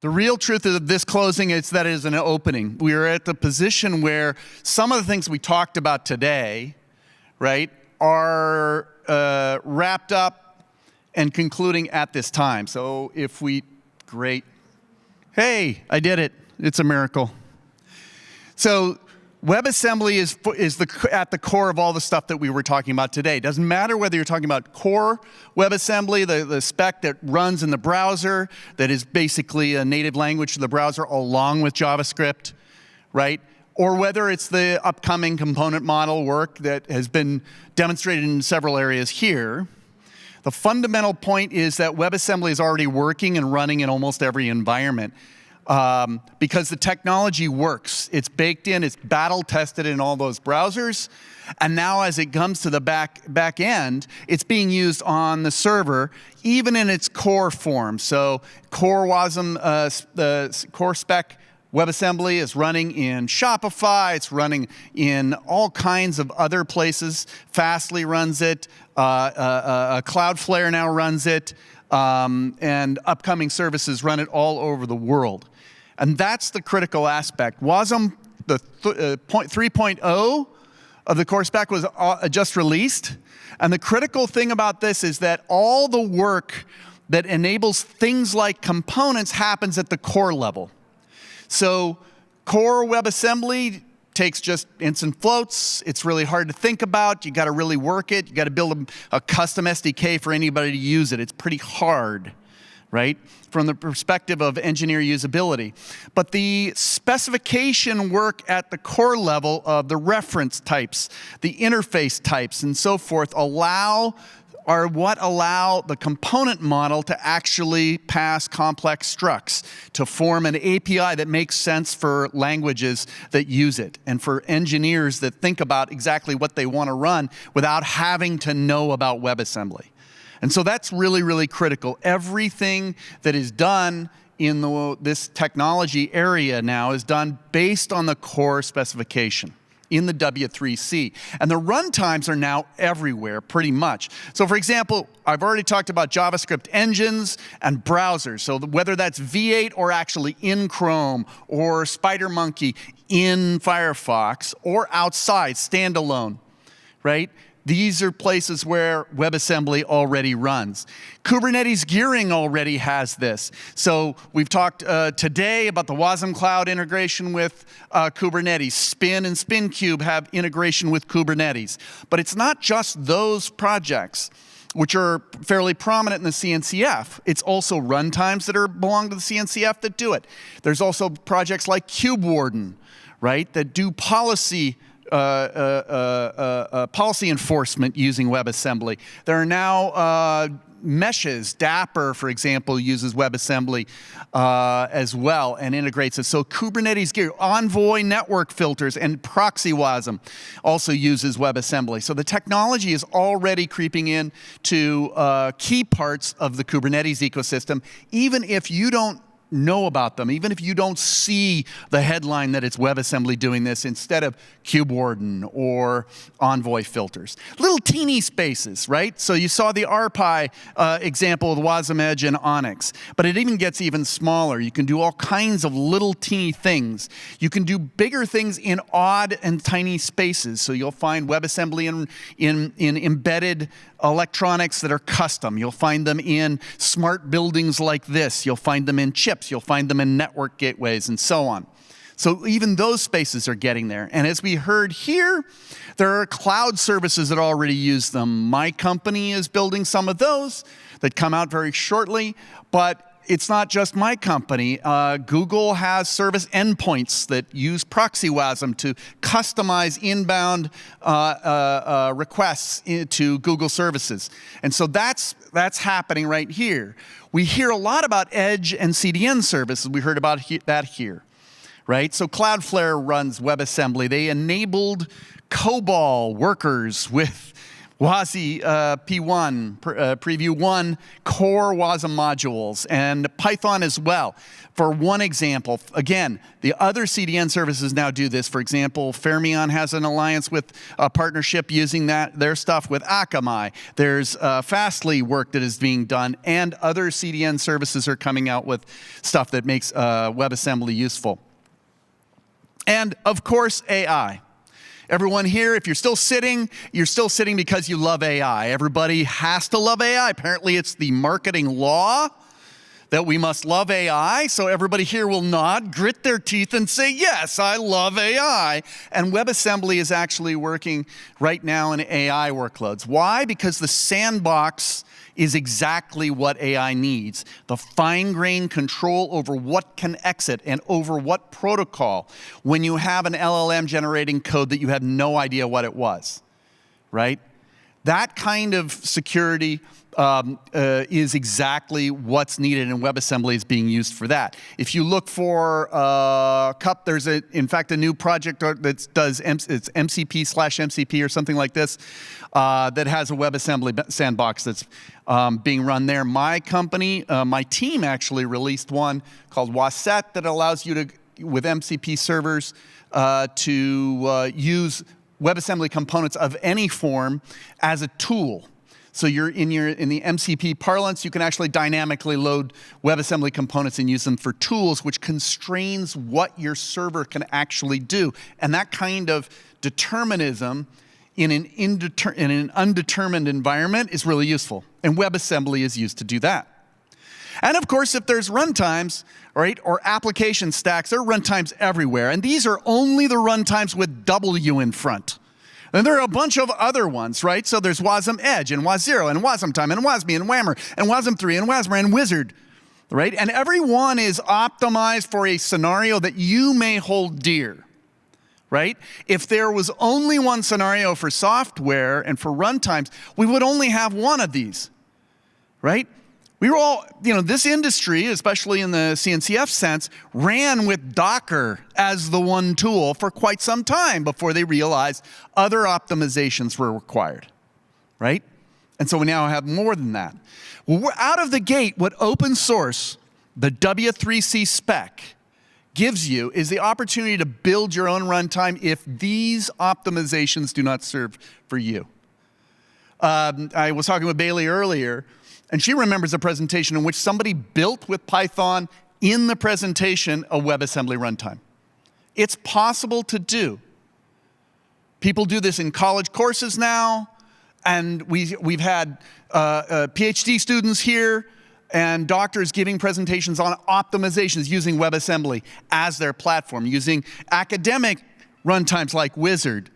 The real truth of this closing is that it is an opening. We are at the position where some of the things we talked about today, right, are wrapped up and concluding at this time. So if we, great. Hey, I did it. It's a miracle. So WebAssembly is at the core of all the stuff that we were talking about today. It doesn't matter whether you're talking about core WebAssembly, the spec that runs in the browser, that is basically a native language to the browser along with JavaScript, right? Or whether it's the upcoming component model work that has been demonstrated in several areas here. The fundamental point is that WebAssembly is already working and running in almost every environment. Because the technology works. It's baked in, it's battle tested in all those browsers, and now as it comes to the back end, it's being used on the server, even in its core form. So core the core spec WebAssembly is running in Shopify, it's running in all kinds of other places. Fastly runs it, Cloudflare now runs it, and upcoming services run it all over the world. And that's the critical aspect. WASM, the 3.0 of the core spec was just released. And the critical thing about this is that all the work that enables things like components happens at the core level. So core WebAssembly takes just instant floats. It's really hard to think about. You got to really work it. You got to build a custom SDK for anybody to use it. It's pretty hard, right? From the perspective of engineer usability. But the specification work at the core level of the reference types, the interface types, and so forth are what allow the component model to actually pass complex structs, to form an API that makes sense for languages that use it, and for engineers that think about exactly what they want to run without having to know about WebAssembly. And so that's really, really critical. Everything that is done in this technology area now is done based on the core specification in the W3C. And the runtimes are now everywhere, pretty much. So for example, I've already talked about JavaScript engines and browsers. So whether that's V8 or actually in Chrome, or SpiderMonkey in Firefox, or outside, standalone, right? These are places where WebAssembly already runs. Kubernetes gearing already has this. So we've talked today about the Wasm Cloud integration with Kubernetes. Spin and SpinCube have integration with Kubernetes. But it's not just those projects, which are fairly prominent in the CNCF. It's also runtimes that belong to the CNCF that do it. There's also projects like KubeWarden, right, that do policy enforcement using WebAssembly. There are now meshes. Dapper, for example, uses WebAssembly as well and integrates it. So Kubernetes gear, Envoy network filters, and ProxyWasm also uses WebAssembly. So the technology is already creeping in to key parts of the Kubernetes ecosystem, even if you don't know about them, even if you don't see the headline that it's WebAssembly doing this instead of KubeWarden or Envoy filters. Little teeny spaces, right? So you saw the RPi example with Wasm Edge and Onyx, but it even gets even smaller. You can do all kinds of little teeny things. You can do bigger things in odd and tiny spaces. So you'll find WebAssembly in embedded electronics that are custom. You'll find them in smart buildings like this. You'll find them in chips. You'll find them in network gateways and so on. So even those spaces are getting there. And as we heard here, there are cloud services that already use them. My company is building some of those that come out very shortly, but it's not just my company. Google has service endpoints that use ProxyWasm to customize inbound requests to Google services. And so that's happening right here. We hear a lot about Edge and CDN services. We heard about that here, right? So Cloudflare runs WebAssembly. They enabled COBOL workers with WASI P1, Preview 1, core WASM modules, and Python as well. For one example, again, the other CDN services now do this. For example, Fermion has an alliance with a partnership using their stuff with Akamai. There's Fastly work that is being done, and other CDN services are coming out with stuff that makes WebAssembly useful. And of course, AI. Everyone here, if you're still sitting because you love AI. Everybody has to love AI. Apparently, it's the marketing law that we must love AI. So everybody here will nod, grit their teeth, and say, yes, I love AI. And WebAssembly is actually working right now in AI workloads. Why? Because the sandbox is exactly what AI needs. The fine-grained control over what can exit and over what protocol when you have an LLM generating code that you have no idea what it was, right? That kind of security is exactly what's needed, and WebAssembly is being used for that. If you look for CUP, there's in fact a new project that does it's MCP/MCP or something like this that has a WebAssembly sandbox that's being run there. My company, my team actually released one called WasSet that allows you to, with MCP servers, to use WebAssembly components of any form as a tool. So you're in the MCP parlance, you can actually dynamically load WebAssembly components and use them for tools, which constrains what your server can actually do. And that kind of determinism in an undetermined environment is really useful. And WebAssembly is used to do that. And of course, if there's runtimes, right, or application stacks, there are runtimes everywhere. And these are only the runtimes with W in front. And there are a bunch of other ones, right? So there's Wasm Edge and WasZero and WasmTime and WASMe and Whammer and Wasm3 and Wasmer and Wizard, right? And every one is optimized for a scenario that you may hold dear, right? If there was only one scenario for software and for runtimes, we would only have one of these, right? We were all, this industry, especially in the CNCF sense, ran with Docker as the one tool for quite some time before they realized other optimizations were required, right? And so we now have more than that. Well, we're out of the gate, what open source, the W3C spec, gives you is the opportunity to build your own runtime if these optimizations do not serve for you. I was talking with Bailey earlier, and she remembers a presentation in which somebody built with Python in the presentation a WebAssembly runtime. It's possible to do. People do this in college courses now, and we've had PhD students here and doctors giving presentations on optimizations using WebAssembly as their platform, using academic runtimes like Wizard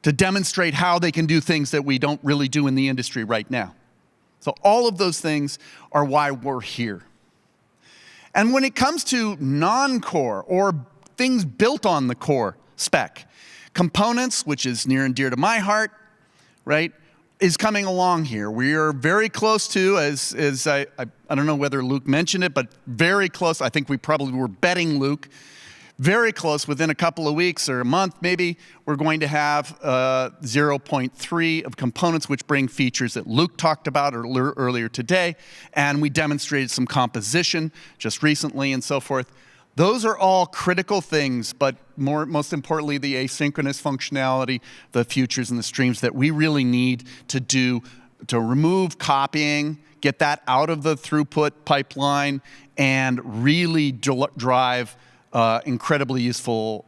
to demonstrate how they can do things that we don't really do in the industry right now. So all of those things are why we're here. And when it comes to non-core or things built on the core spec, components, which is near and dear to my heart, right, is coming along here. We are very close to, as I don't know whether Luke mentioned it, but very close. I think we probably were betting Luke. Very close, within a couple of weeks or a month maybe, we're going to have 0.3 of components which bring features that Luke talked about earlier today, and we demonstrated some composition just recently and so forth. Those are all critical things, but most importantly, the asynchronous functionality, the futures and the streams that we really need to do to remove copying, get that out of the throughput pipeline, and really drive incredibly useful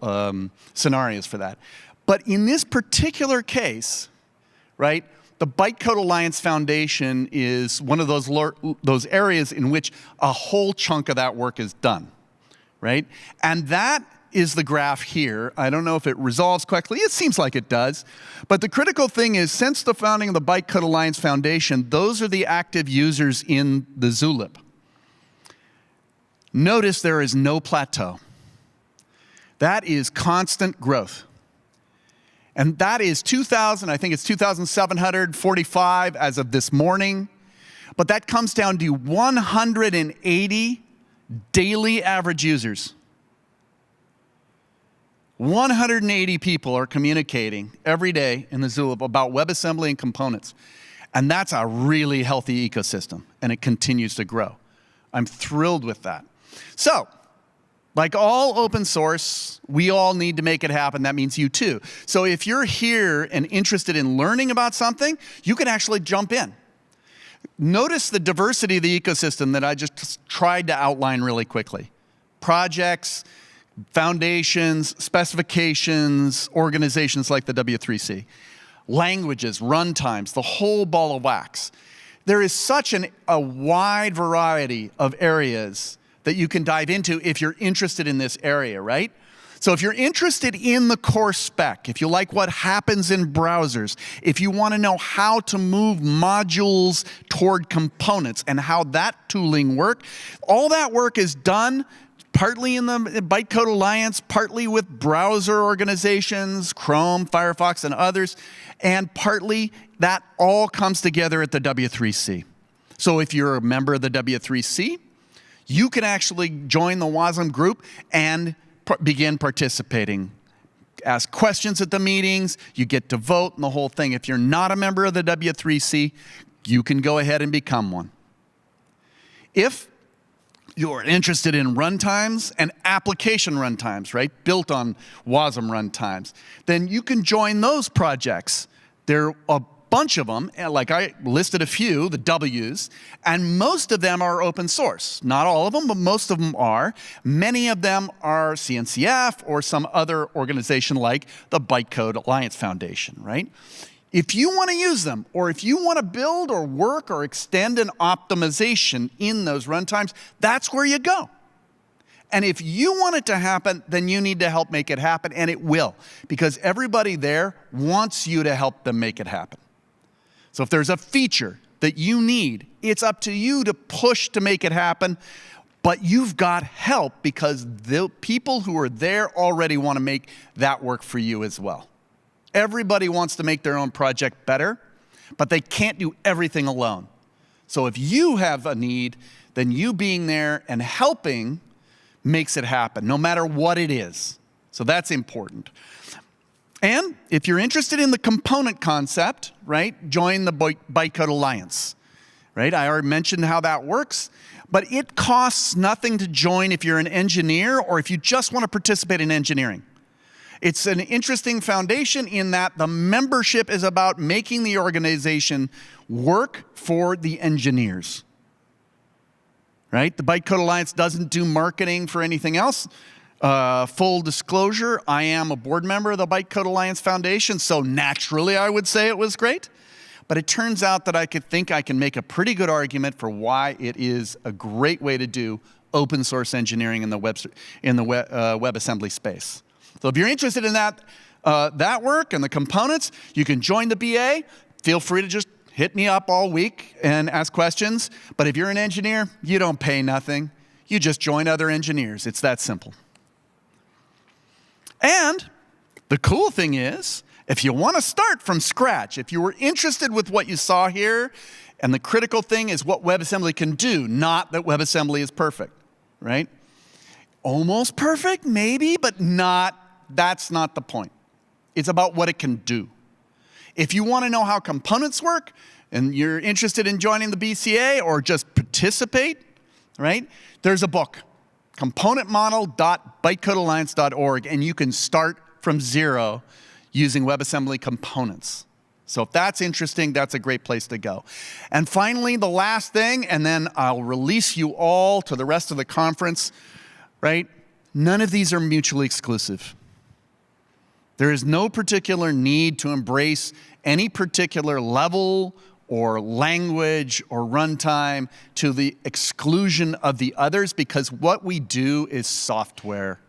scenarios for that. But in this particular case, right, the Bytecode Alliance Foundation is one of those areas in which a whole chunk of that work is done, right? And that is the graph here. I don't know if it resolves correctly. It seems like it does. But the critical thing is, since the founding of the Bytecode Alliance Foundation, those are the active users in the Zulip. Notice there is no plateau. That is constant growth. And that is 2,000, I think it's 2,745 as of this morning. But that comes down to 180 daily average users. 180 people are communicating every day in the Zulip about WebAssembly and components. And that's a really healthy ecosystem, and it continues to grow. I'm thrilled with that. So, like all open source, we all need to make it happen. That means you too. So if you're here and interested in learning about something, you can actually jump in. Notice the diversity of the ecosystem that I just tried to outline really quickly. Projects, foundations, specifications, organizations like the W3C, languages, runtimes, the whole ball of wax. There is such a wide variety of areas that you can dive into if you're interested in this area, right? So if you're interested in the core spec, if you like what happens in browsers, if you want to know how to move modules toward components and how that tooling works, all that work is done partly in the Bytecode Alliance, partly with browser organizations, Chrome, Firefox, and others, and partly that all comes together at the W3C. So if you're a member of the W3C, you can actually join the WASM group and begin participating. Ask questions at the meetings, you get to vote and the whole thing. If you're not a member of the W3C, you can go ahead and become one. If you're interested in runtimes and application runtimes, right, built on WASM runtimes, then you can join those projects. There are a bunch of them, like I listed a few, the W's, and most of them are open source. Not all of them, but most of them are. Many of them are CNCF or some other organization like the Bytecode Alliance Foundation, right? If you want to use them, or if you want to build or work or extend an optimization in those runtimes, that's where you go. And if you want it to happen, then you need to help make it happen, and it will, because everybody there wants you to help them make it happen. So if there's a feature that you need, it's up to you to push to make it happen, but you've got help because the people who are there already want to make that work for you as well. Everybody wants to make their own project better, but they can't do everything alone. So if you have a need, then you being there and helping makes it happen, no matter what it is. So that's important. And if you're interested in the component concept, right, join the Bytecode Alliance, right? I already mentioned how that works, but it costs nothing to join if you're an engineer or if you just want to participate in engineering. It's an interesting foundation in that the membership is about making the organization work for the engineers, right? The Bytecode Alliance doesn't do marketing for anything else. Full disclosure, I am a board member of the Bytecode Alliance Foundation, so naturally I would say it was great. But it turns out that I can make a pretty good argument for why it is a great way to do open source engineering in the WebAssembly space. So if you're interested in that work and the components, you can join the BA. Feel free to just hit me up all week and ask questions. But if you're an engineer, you don't pay nothing. You just join other engineers. It's that simple. And the cool thing is, if you want to start from scratch, if you were interested with what you saw here, and the critical thing is what WebAssembly can do, not that WebAssembly is perfect, right? Almost perfect, maybe, but that's not the point. It's about what it can do. If you want to know how components work, and you're interested in joining the BCA or just participate, right? There's a book, componentmodel.bytecodealliance.org, and you can start from zero using WebAssembly components. So if that's interesting, that's a great place to go. And finally, the last thing, and then I'll release you all to the rest of the conference, right? None of these are mutually exclusive. There is no particular need to embrace any particular level or language or runtime to the exclusion of the others, because what we do is software.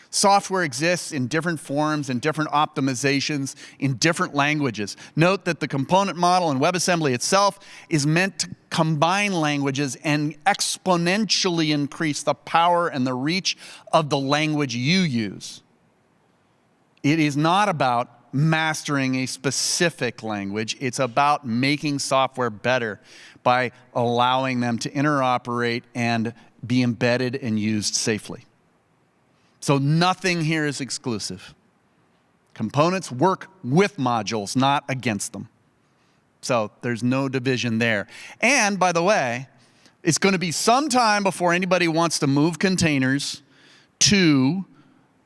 Software exists in different forms and different optimizations in different languages. Note that the component model and WebAssembly itself is meant to combine languages and exponentially increase the power and the reach of the language you use. It is not about mastering a specific language. It's about making software better by allowing them to interoperate and be embedded and used safely. So nothing here is exclusive. Components work with modules, not against them. So there's no division there. And by the way, it's going to be some time before anybody wants to move containers to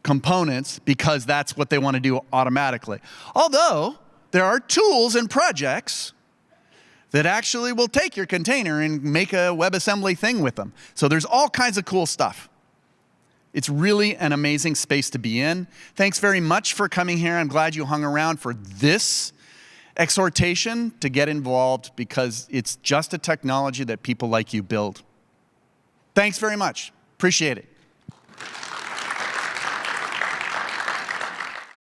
components because that's what they want to do automatically. Although there are tools and projects that actually will take your container and make a WebAssembly thing with them. So there's all kinds of cool stuff. It's really an amazing space to be in. Thanks very much for coming here. I'm glad you hung around for this exhortation to get involved because it's just a technology that people like you build. Thanks very much. Appreciate it.